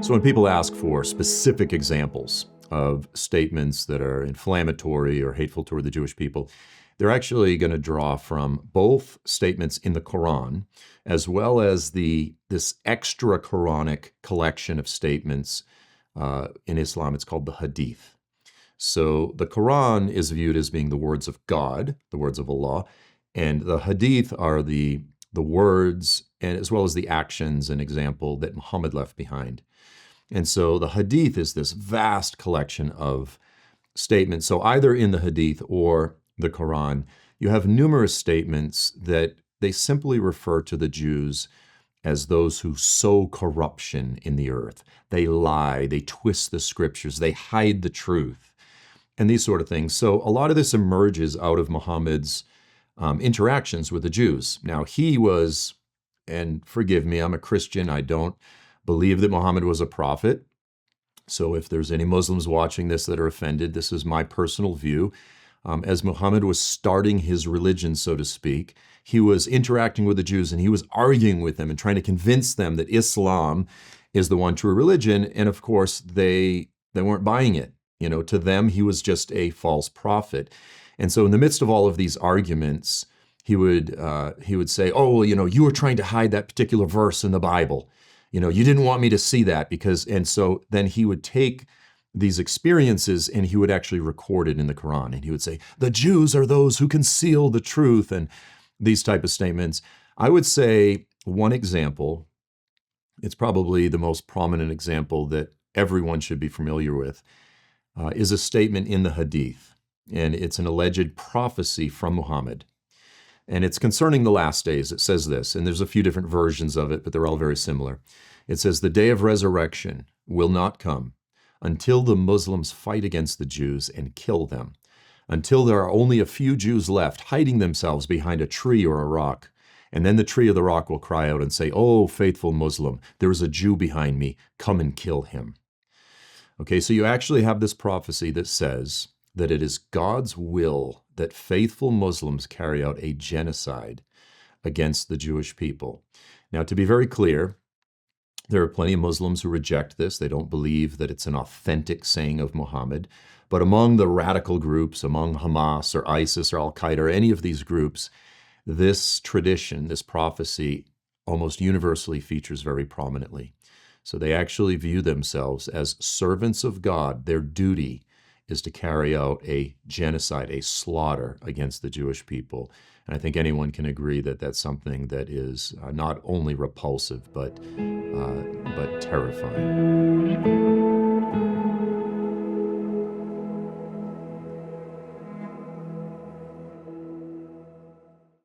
So when people ask for specific examples of statements that are inflammatory or hateful toward the Jewish people, they're actually going to draw from both statements in the Quran, as well as this extra Quranic collection of statements. In Islam, it's called the Hadith. So the Quran is viewed as being the words of God, the words of Allah, and the Hadith are the words and as well as the actions and example that Muhammad left behind. And so the Hadith is this vast collection of statements. So either in the Hadith or the Quran, you have numerous statements that they simply refer to the Jews as those who sow corruption in the earth. They lie, they twist the scriptures, they hide the truth, and these sort of things. So a lot of this emerges out of Muhammad's interactions with the Jews. Now he was, and forgive me, I'm a Christian, I don't believe that Muhammad was a prophet. So if there's any Muslims watching this that are offended, this is my personal view. As Muhammad was starting his religion, so to speak, he was interacting with the Jews and he was arguing with them and trying to convince them that Islam is the one true religion. And of course, they weren't buying it. You know, to them, he was just a false prophet. And so in the midst of all of these arguments, he would say, oh, you know, you were trying to hide that particular verse in the Bible. You know, you didn't want me to see that and so then he would take these experiences and he would actually record it in the Quran. And he would say, the Jews are those who conceal the truth and these type of statements. I would say one example, it's probably the most prominent example that everyone should be familiar with, is a statement in the Hadith. And it's an alleged prophecy from Muhammad. And it's concerning the last days. It says this, and there's a few different versions of it, but they're all very similar. It says, the day of resurrection will not come until the Muslims fight against the Jews and kill them, until there are only a few Jews left hiding themselves behind a tree or a rock. And then the tree or the rock will cry out and say, oh, faithful Muslim, there is a Jew behind me. Come and kill him. Okay, so you actually have this prophecy that says that it is God's will that faithful Muslims carry out a genocide against the Jewish people. Now, to be very clear, there are plenty of Muslims who reject this. They don't believe that it's an authentic saying of Muhammad. But among the radical groups, among Hamas or ISIS or Al-Qaeda or any of these groups, this tradition, this prophecy, almost universally features very prominently. So they actually view themselves as servants of God. Their duty is to carry out a genocide, a slaughter against the Jewish people. And I think anyone can agree that that's something that is not only repulsive, but terrifying.